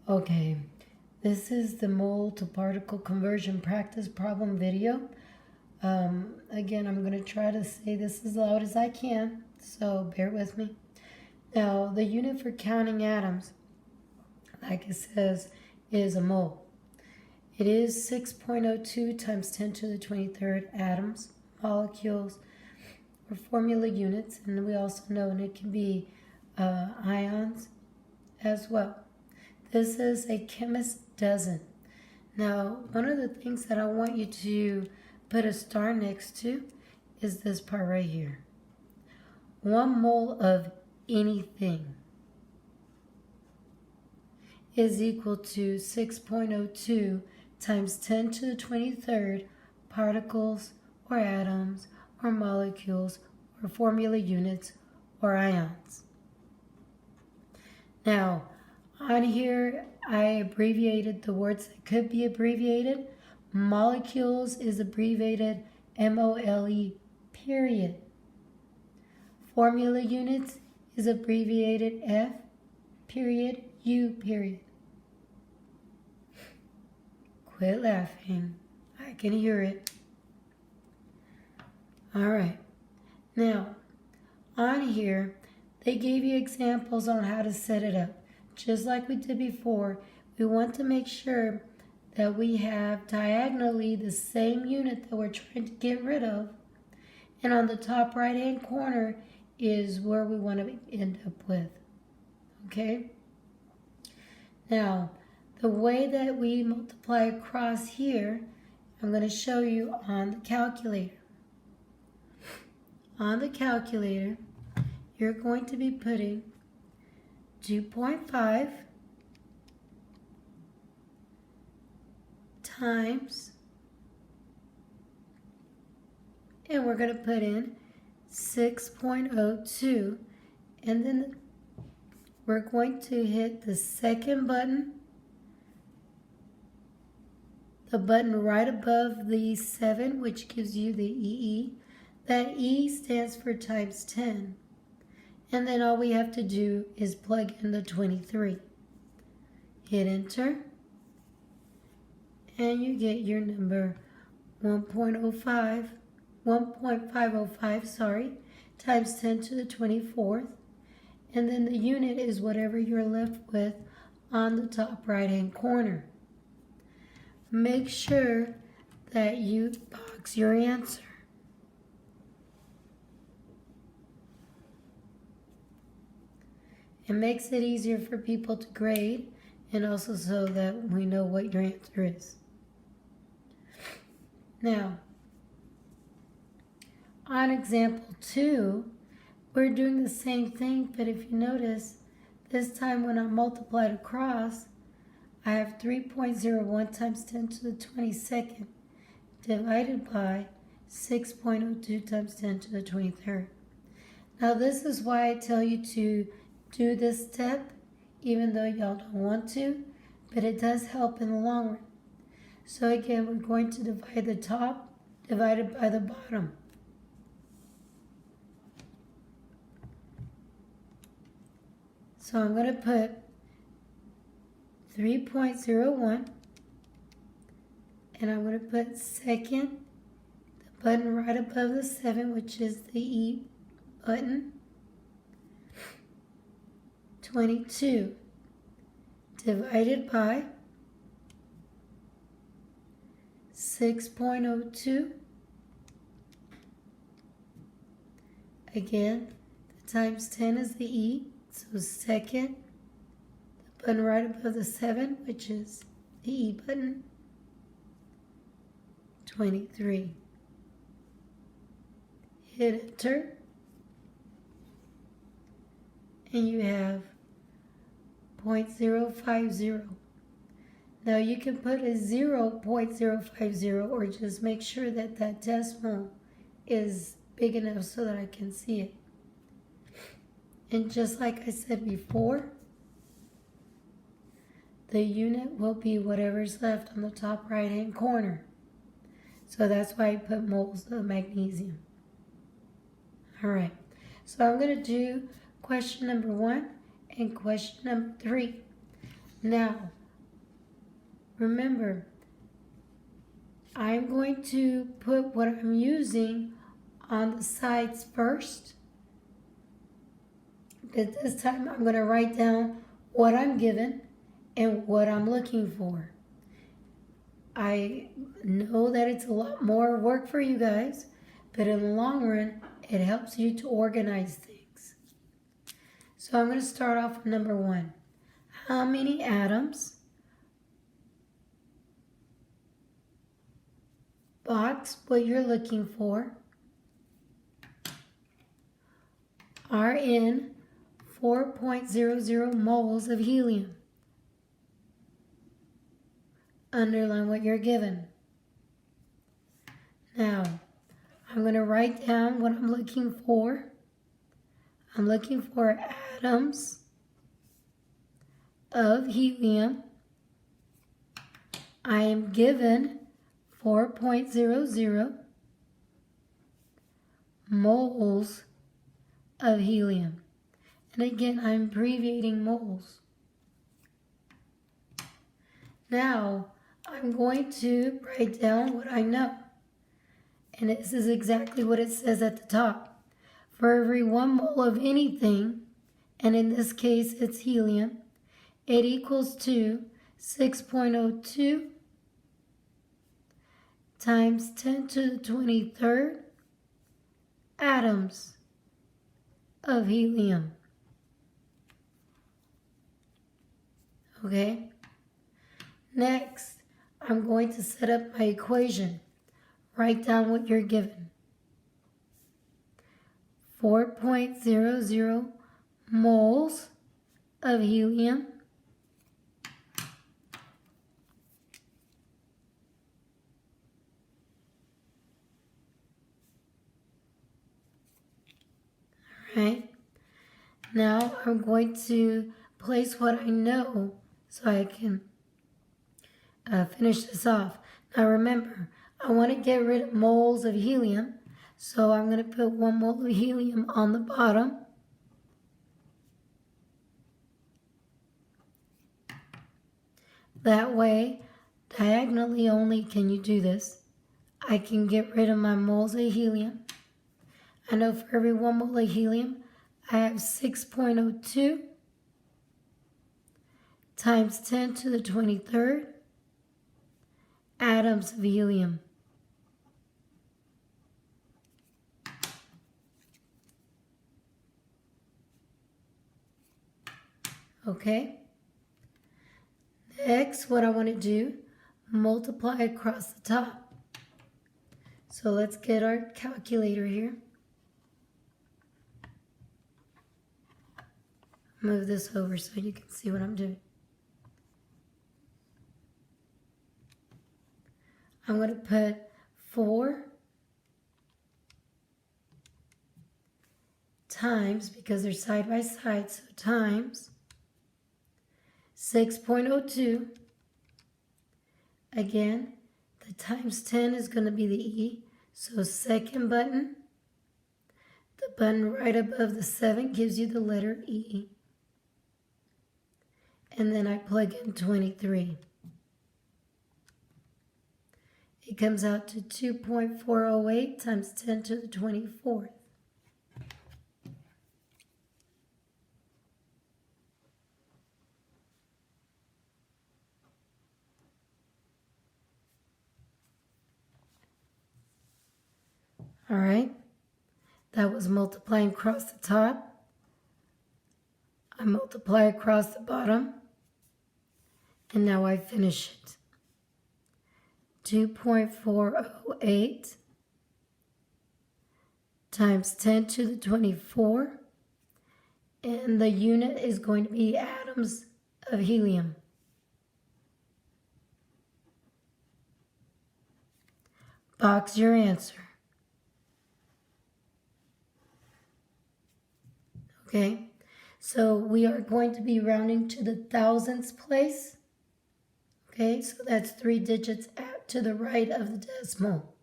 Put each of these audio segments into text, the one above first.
Okay, this is the mole to particle conversion practice problem video. Again, I'm going to try to say this as loud as I can, so bear with me. Now, the unit for counting atoms, like it says, is a mole. It is 6.02 times 10 to the 23rd atoms, molecules, or formula units, and we also know it can be ions as well. This is a chemist dozen. Now, one of the things that I want you to put a star next to is this part right here. 1 mole of anything is equal to 6.02 times 10 to the 23rd particles or atoms or molecules or formula units or ions. Now, on here, I abbreviated the words that could be abbreviated. Molecules is abbreviated MOLE, period. Formula units is abbreviated F, period, U, period. Quit laughing. I can hear it. All right. Now, on here, they gave you examples on how to set it up. Just like we did before, we want to make sure that we have diagonally the same unit that we're trying to get rid of. And on the top right-hand corner is where we want to end up with. Okay? Now, the way that we multiply across here, I'm going to show you on the calculator. On the calculator, you're going to be putting 2.5 times, and we're going to put in 6.02, and then we're going to hit the second button, the button right above the 7, which gives you the EE. That E stands for times 10. And then all we have to do is plug in the 23. Hit enter. And you get your number 1.505, times 10 to the 24th. And then the unit is whatever you're left with on the top right-hand corner. Make sure that you box your answer. It makes it easier for people to grade, and also so that we know what your answer is. Now, on example 2, we're doing the same thing, but if you notice, this time when I multiplied across, I have 3.01 times 10 to the 22nd divided by 6.02 times 10 to the 23rd. Now, this is why I tell you to do this step, even though y'all don't want to, but it does help in the long run. So again, we're going to divide the top divided by the bottom. So I'm going to put 3.01, and I'm going to put second, the button right above the 7, which is the E button, 22 divided by 6.02. Again, the times 10 is the E, so second, the button right above the 7, which is the E button, 23. Hit enter, and you have 0.050. Now you can put a 0.050 or just make sure that that decimal is big enough so that I can see it. And just like I said before, the unit will be whatever's left on the top right hand corner. So that's why I put moles of magnesium. All right, so I'm going to do question number 1 and question number 3. Now, remember, I'm going to put what I'm using on the sides first. But this time I'm going to write down what I'm given and what I'm looking for. I know that it's a lot more work for you guys, but in the long run, it helps you to organize things. So I'm going to start off with number 1. How many atoms? Box what you're looking for are in 4.00 moles of helium. Underline what you're given. Now, I'm going to write down what I'm looking for. I'm looking for atoms of helium. I am given 4.00 moles of helium. And again, I'm abbreviating moles. Now, I'm going to write down what I know. And this is exactly what it says at the top. For every 1 mole of anything, and in this case it's helium, it equals to 6.02 times 10 to the 23rd atoms of helium. Okay? Next, I'm going to set up my equation. Write down what you're given. 4.00 moles of helium Right? Now I'm going to place what I know so I can finish this off. Now remember, I want to get rid of moles of helium, so I'm going to put 1 mole of helium on the bottom. That way, diagonally only can you do this. I can get rid of my moles of helium. I know for every 1 mole of helium, I have 6.02 times 10 to the 23rd atoms of helium. Okay? Next, what I want to do, multiply across the top. So let's get our calculator here. Move this over so you can see what I'm doing. I'm going to put 4 times, because they're side by side, so times 6.02. Again, the times 10 is going to be the E. So second button, the button right above the 7 gives you the letter E. And then I plug in 23. It comes out to 2.408 times 10 to the 24th. All right, that was multiplying across the top. I multiply across the bottom, and now I finish it. 2.408 times 10 to the 24, and the unit is going to be atoms of helium. Box your answer. Okay, so we are going to be rounding to the thousandths place. Okay, so that's 3 digits to the right of the decimal.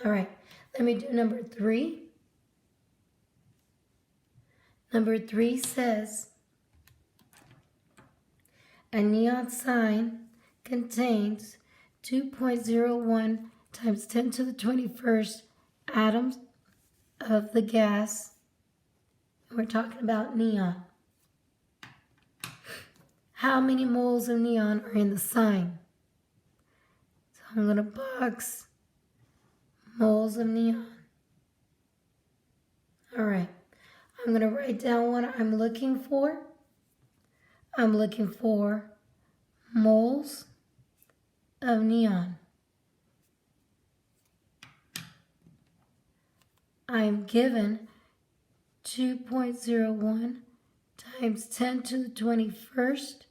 All right, let me do number 3. Number 3 says A neon sign contains 2.01 times 10 to the 21st atoms of the gas. We're talking about neon. How many moles of neon are in the sign? So I'm going to box moles of neon. All right. I'm going to write down what I'm looking for. I'm looking for moles of neon. I'm given 2.01 times 10 to the 21st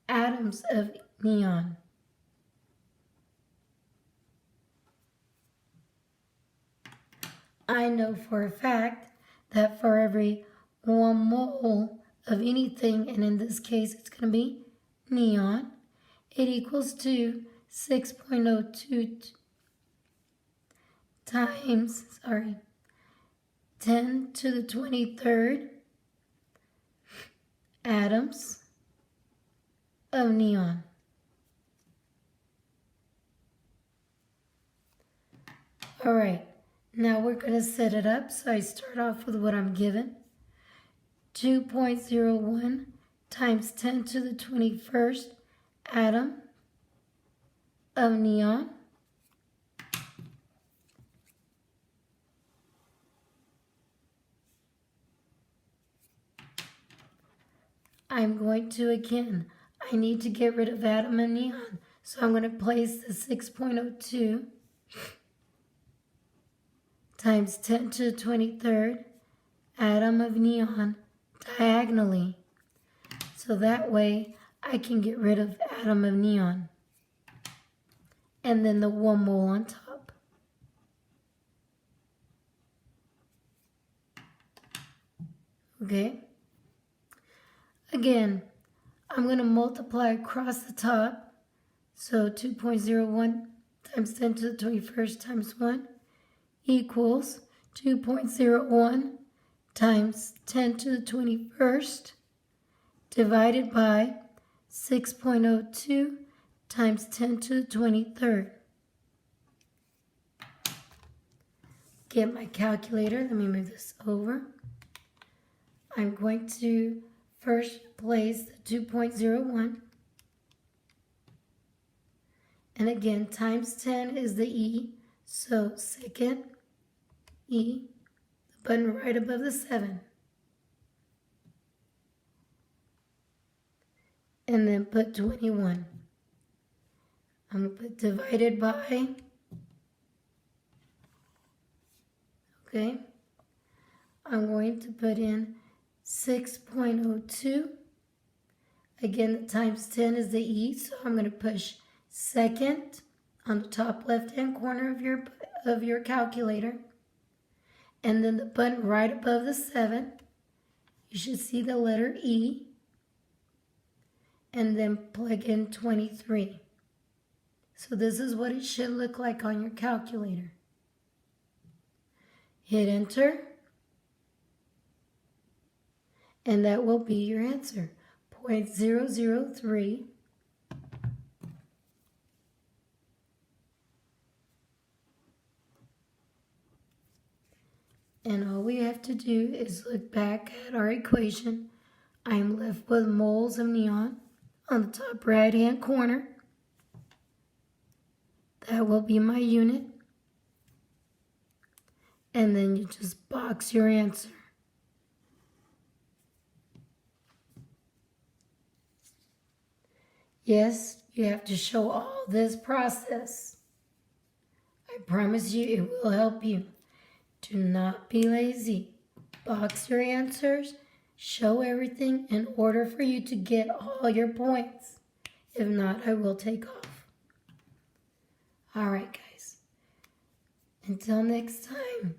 atoms of neon. I know for a fact that for every 1 mole of anything, and in this case it's going to be neon, it equals to 6.02 times, 10 to the 23rd atoms of neon. All right, now we're going to set it up. So I start off with what I'm given. 2.01 times 10 to the 21st atom of neon. I'm going to, again, I need to get rid of atom of neon. So I'm going to place the 6.02 times 10 to the 23rd atom of neon diagonally. So that way I can get rid of atom of neon. And then the 1 mole on top. Okay? Again, I'm going to multiply across the top. So 2.01 times 10 to the 21st times 1 equals 2.01 times 10 to the 21st divided by 6.02 times 10 to the 23rd. Get my calculator. Let me move this over. I'm going to first place the 2.01. And again, times 10 is the E. So second E, the button right above the 7. And then put 21. I'm going to put divided by, okay? I'm going to put in 6.02. Again, the times 10 is the E, so I'm going to push second on the top left-hand corner of your calculator. And then the button right above the 7, you should see the letter E. And then plug in 23. So this is what it should look like on your calculator. Hit enter. And that will be your answer. 0.003. And all we have to do is look back at our equation. I am left with moles of neon on the top right hand corner. That will be my unit. And then you just box your answer. Yes, you have to show all this process. I promise you it will help you. Do not be lazy. Box your answers. Show everything in order for you to get all your points. If not, I will take off. All right, guys. Until next time.